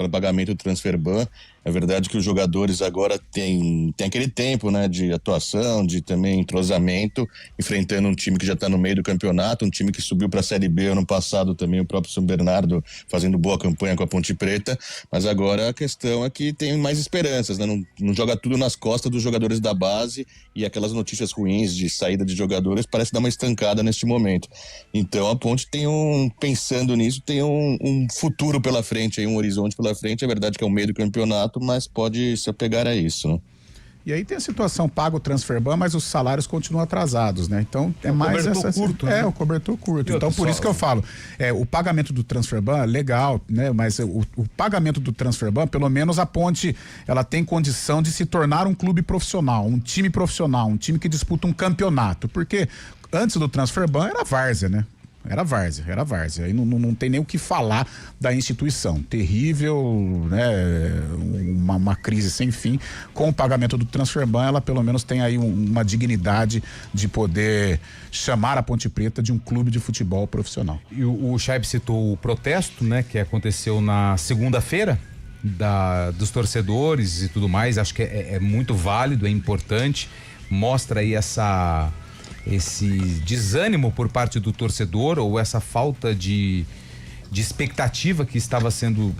pagamento do Transferban. É verdade que os jogadores agora têm aquele tempo, né, de atuação, de também entrosamento, enfrentando um time que já está no meio do campeonato, um time que subiu para a Série B ano passado também, o próprio São Bernardo fazendo boa campanha com a Ponte Preta, mas agora a questão é que tem mais esperanças, né, não joga tudo nas costas dos jogadores da base e aquelas notícias ruins de saída de jogadores parece dar uma estancada neste momento. Então a Ponte pensando nisso, tem um futuro pela frente, aí, um horizonte pela frente. É verdade que é o meio do campeonato, mas pode se apegar a isso, né? E aí tem a situação, paga o Transferban, mas os salários continuam atrasados, né? Então é mais essa... curto, né? O cobertor curto. Então por isso que eu falo, o pagamento do Transferban é legal, né? Mas o pagamento do Transferban, pelo menos a Ponte, ela tem condição de se tornar um clube profissional, um time profissional, um time que disputa um campeonato, porque antes do Transferban era várzea, né? Era várzea. Aí não tem nem o que falar da instituição. Terrível, né? Uma crise sem fim. Com o pagamento do Transferban, ela pelo menos tem aí uma dignidade de poder chamar a Ponte Preta de um clube de futebol profissional. E o Scheib citou o protesto, né? Que aconteceu na segunda-feira dos torcedores e tudo mais. Acho que é muito válido, é importante. Mostra aí esse desânimo por parte do torcedor ou essa falta de expectativa que estava sendo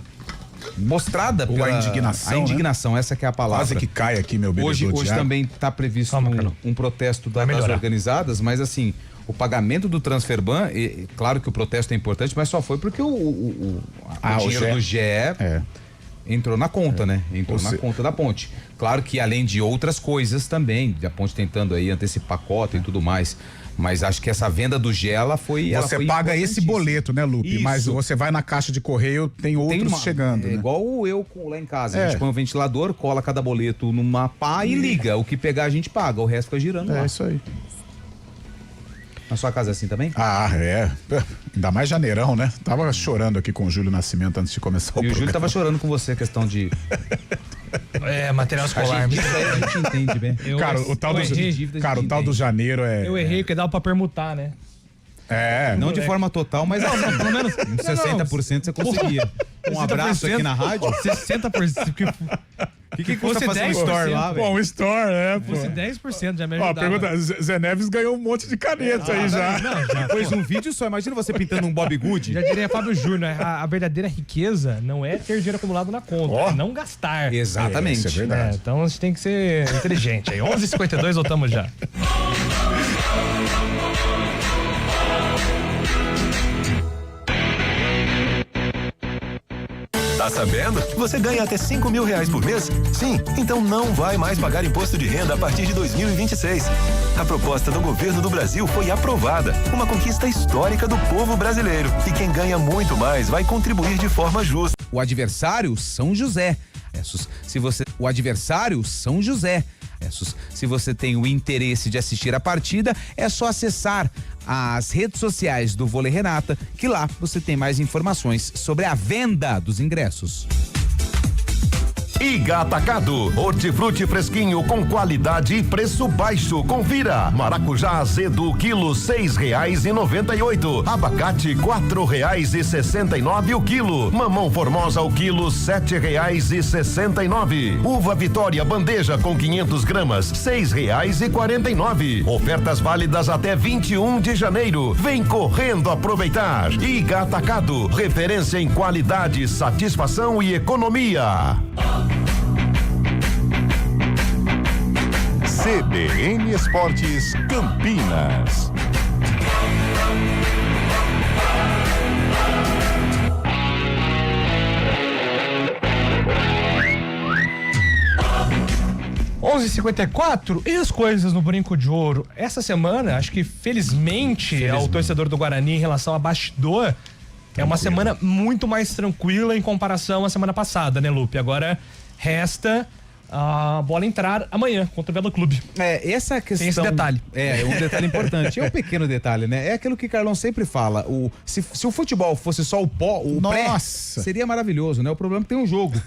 mostrada pela indignação. A indignação, né? Essa que é a palavra. Quase que cai aqui, meu bebê. Hoje também está previsto um protesto das organizadas, mas assim, o pagamento do Transferban, claro que o protesto é importante, mas só foi porque o dinheiro do GE entrou na conta, né? Entrou na conta da Ponte. Claro que além de outras coisas também, a Ponte tentando aí antecipar cota e tudo mais. Mas acho que essa venda do Gela foi... Você paga esse boleto, né, Lupe? Isso. Mas você vai na caixa de correio, tem outros chegando. É, né? Igual eu lá em casa. A gente põe um ventilador, cola cada boleto numa pá e liga. O que pegar a gente paga, o resto fica girando lá. É isso aí. Na sua casa é assim também? Ainda mais janeirão, né? Tava chorando aqui com o Júlio Nascimento antes de começar o programa. E o Júlio tava chorando com você, a questão de... material escolar. A gente entende bem. O tal do janeiro é... Eu errei porque dava pra permutar, né? Não de forma total, mas pelo menos uns 60% você conseguia. Um abraço aqui na rádio. 60%. O que custa fazer um store lá, velho? Bom, um store, pô. Fosse 10% já me ajudava. Pergunta, Zé Neves ganhou um monte de caneta aí já. Depois um vídeo só, imagina você pintando um Bob Good. Já diria Fábio Júnior, a verdadeira riqueza não é ter dinheiro acumulado na conta, é não gastar. Exatamente. Isso é verdade. Então a gente tem que ser inteligente aí. 11h52, voltamos já. Tá sabendo? Você ganha até R$5.000 por mês? Sim, então não vai mais pagar imposto de renda a partir de 2026. A proposta do governo do Brasil foi aprovada, uma conquista histórica do povo brasileiro. E quem ganha muito mais vai contribuir de forma justa. O adversário, São José. O adversário, São José. Se você tem o interesse de assistir a partida, é só acessar as redes sociais do Vôlei Renata, que lá você tem mais informações sobre a venda dos ingressos. Iga Atacado, hortifruti fresquinho com qualidade e preço baixo. Confira. Maracujá azedo, quilo R$6,98. Abacate R$4,69 o quilo. Mamão formosa o quilo R$7,69. Uva Vitória bandeja com 500 gramas R$6,49. Ofertas válidas até 21 de janeiro. Vem correndo aproveitar. Iga Atacado, referência em qualidade, satisfação e economia. CBN Esportes Campinas. (11h54) e as coisas no Brinco de Ouro. Essa semana, acho que felizmente ao torcedor do Guarani em relação a bastidor, é uma semana muito mais tranquila em comparação à semana passada, né, Lupe? Agora resta a bola entrar amanhã contra o Belo Clube. Essa questão... Tem esse detalhe. Um detalhe importante. É um pequeno detalhe, né? É aquilo que o Carlão sempre fala. Se o futebol fosse só o pré, seria maravilhoso, né? O problema é que tem um jogo.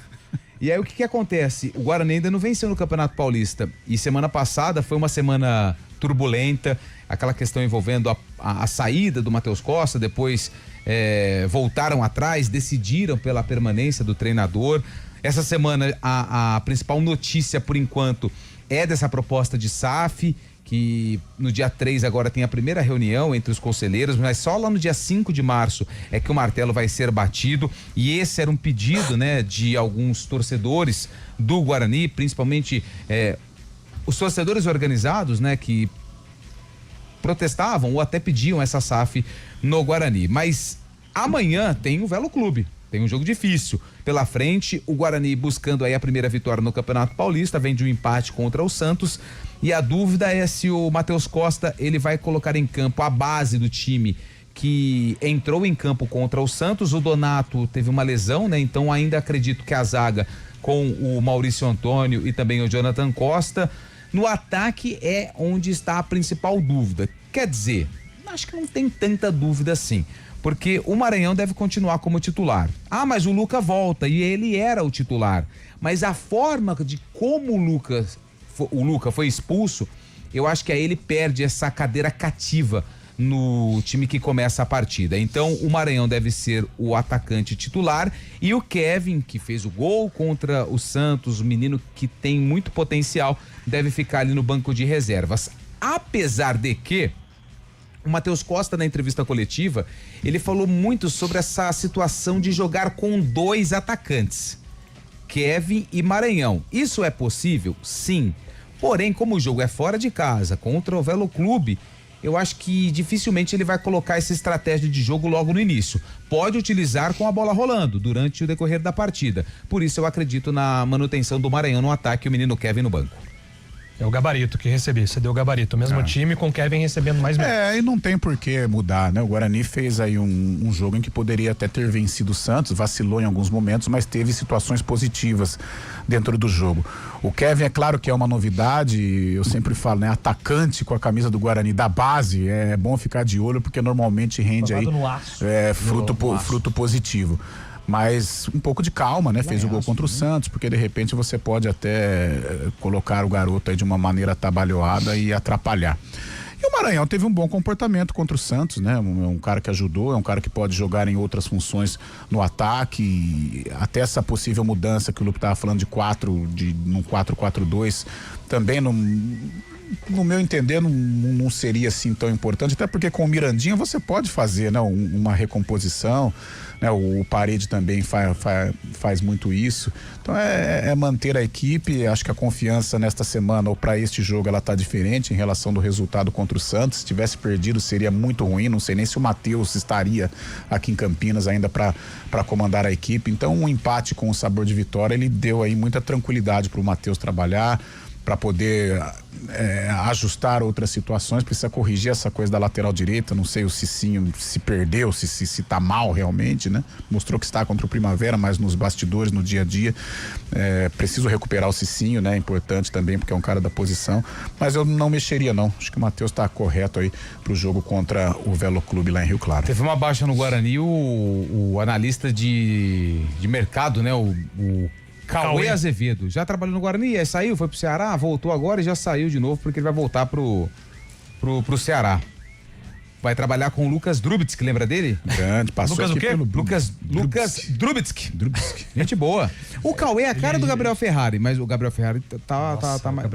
E aí o que acontece? O Guarani ainda não venceu no Campeonato Paulista. E semana passada foi uma semana turbulenta. Aquela questão envolvendo a saída do Matheus Costa. Depois voltaram atrás, decidiram pela permanência do treinador. Essa semana a principal notícia por enquanto é dessa proposta de SAF, que no dia 3 agora tem a primeira reunião entre os conselheiros, mas só lá no dia 5 de março é que o martelo vai ser batido, e esse era um pedido, né, de alguns torcedores do Guarani, principalmente os torcedores organizados, né, que protestavam ou até pediam essa SAF no Guarani. Mas amanhã tem o Velo Clube. Tem um jogo difícil pela frente, o Guarani buscando aí a primeira vitória no Campeonato Paulista, vem de um empate contra o Santos, e a dúvida é se o Matheus Costa, ele vai colocar em campo a base do time que entrou em campo contra o Santos. O Donato teve uma lesão, né? Então ainda acredito que a zaga com o Maurício Antônio e também o Jonathan Costa. No ataque é onde está a principal dúvida. Quer dizer, acho que não tem tanta dúvida assim, porque o Maranhão deve continuar como titular. Mas o Luca volta e ele era o titular. Mas a forma de como o Luca foi expulso, eu acho que aí ele perde essa cadeira cativa no time que começa a partida. Então o Maranhão deve ser o atacante titular, e o Kevin, que fez o gol contra o Santos, o menino que tem muito potencial, deve ficar ali no banco de reservas. Apesar de que o Matheus Costa, na entrevista coletiva, ele falou muito sobre essa situação de jogar com dois atacantes, Kevin e Maranhão. Isso é possível? Sim. Porém, como o jogo é fora de casa, contra o Velo Clube, eu acho que dificilmente ele vai colocar essa estratégia de jogo logo no início. Pode utilizar com a bola rolando durante o decorrer da partida. Por isso eu acredito na manutenção do Maranhão no ataque e o menino Kevin no banco. É o gabarito que recebi, você deu o gabarito, o mesmo time com o Kevin recebendo mais minutos. E não tem por que mudar, né? O Guarani fez aí um jogo em que poderia até ter vencido o Santos, vacilou em alguns momentos, mas teve situações positivas dentro do jogo. O Kevin, é claro que é uma novidade, eu sempre falo, né? Atacante com a camisa do Guarani da base, é bom ficar de olho, porque normalmente rende aí fruto positivo. Mas um pouco de calma, né? Fez o gol contra o Santos, porque de repente você pode até colocar o garoto aí de uma maneira atabalhoada e atrapalhar. E o Maranhão teve um bom comportamento contra o Santos, né? Um cara que ajudou, é um cara que pode jogar em outras funções no ataque, até essa possível mudança que o Lupe estava falando num 4-4-2, também no meu entender, não seria assim tão importante, até porque com o Mirandinha você pode fazer, né, uma recomposição, né, o Parede também faz muito isso. Então é manter a equipe. Acho que a confiança nesta semana ou para este jogo ela tá diferente em relação do resultado contra o Santos. Se tivesse perdido seria muito ruim, não sei nem se o Matheus estaria aqui em Campinas ainda para comandar a equipe. Então um empate com o sabor de vitória, ele deu aí muita tranquilidade para o Matheus trabalhar, para poder ajustar outras situações. Precisa corrigir essa coisa da lateral direita. Não sei o Cicinho se perdeu, se tá mal realmente, né? Mostrou que está contra o Primavera, mas nos bastidores, no dia a dia, preciso recuperar o Cicinho, né? É importante também, porque é um cara da posição, mas eu não mexeria não. Acho que o Matheus tá correto aí pro jogo contra o Velo Clube lá em Rio Claro. Teve uma baixa no Guarani, o analista de mercado, né? O Cauê Azevedo. Já trabalhou no Guarani, aí saiu, foi pro Ceará, voltou agora e já saiu de novo porque ele vai voltar pro Ceará. Vai trabalhar com o Lucas Drubitsk, lembra dele? Grande, passou Lucas aqui o quê? pelo Lucas Drubitsk. Gente boa. O Cauê é a cara do Gabriel Ferrari, mas o Gabriel Ferrari tá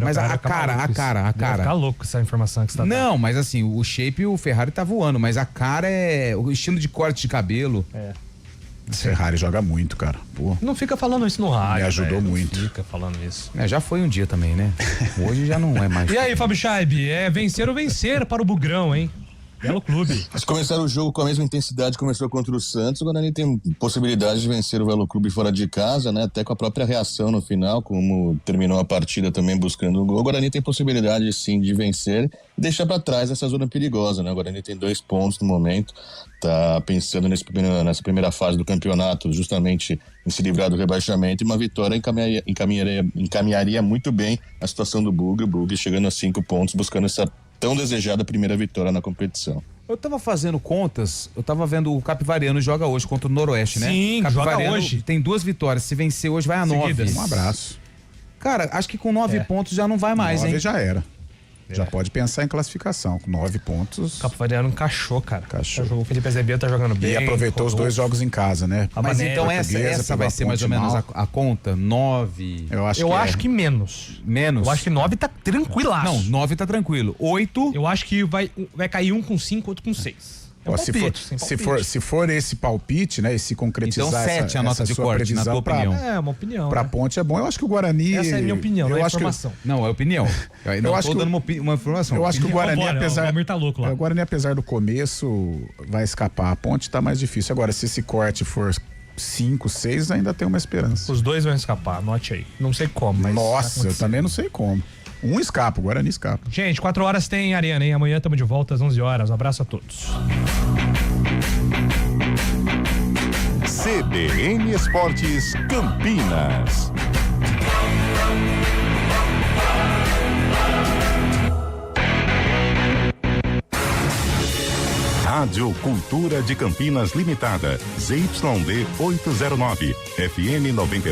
mas a cara. Vai ficar louco essa informação que você tá dando. Não, mas assim, o shape o Ferrari tá voando, mas a cara é o estilo de corte de cabelo. O Ferrari joga muito, cara. Pô. Não fica falando isso no rádio. Me ajudou muito. Não fica falando isso. Já foi um dia também, né? Hoje já não é mais. E aí, Fábio Chaib, vencer ou vencer para o Bugrão, hein? Belo clube. Mas começaram o jogo com a mesma intensidade que começou contra o Santos. O Guarani tem possibilidade de vencer o Velo Clube fora de casa, né? Até com a própria reação no final, como terminou a partida também buscando o gol. O Guarani tem possibilidade, sim, de vencer e deixar para trás essa zona perigosa, né? O Guarani tem 2 pontos no momento. Tá pensando nessa primeira fase do campeonato, justamente em se livrar do rebaixamento, e uma vitória encaminharia muito bem a situação do Bugre. O Bugre chegando a 5 pontos, buscando essa tão desejada primeira vitória na competição. Eu tava fazendo contas, eu tava vendo o Capivariano joga hoje contra o Noroeste, né? Sim, joga hoje. Tem 2 vitórias, se vencer hoje vai a 9. Um abraço. Cara, acho que com 9 pontos já não vai mais, 9 hein? já era. Já pode pensar em classificação. Com 9 pontos. O Capivariano encaixou, cara. Encaixou. O Felipe Azevedo tá jogando bem. E aproveitou os 2 jogos em casa, né? Mas então essa vai ser mais ou menos a conta? 9? Eu acho que menos. Menos? Eu acho que 9 tá tranquilaço. Não, 9 tá tranquilo. 8? Eu acho que vai cair um com 5, outro com 6. Se for esse palpite, né? E se concretizar então 7 a nota de corte, na tua opinião. É uma opinião. Pra Ponte é bom. Eu acho que o Guarani... Essa é a minha opinião, não é informação. Não, é opinião. Eu acho tô dando uma informação. Eu acho que o Guarani, apesar... O tá louco lá. O Guarani, apesar do começo, vai escapar. A Ponte tá mais difícil. Agora, se esse corte for 5, 6, ainda tem uma esperança. Os 2 vão escapar, anote aí. Não sei como, mas... Nossa, eu também não sei como. Um escapa, o Guarani escapa. Gente, 4 horas tem Arena, hein? Amanhã estamos de volta às 11 horas. Um abraço a todos. CBN Esportes Campinas. Rádio Cultura de Campinas Limitada, ZYD 809, FM 99.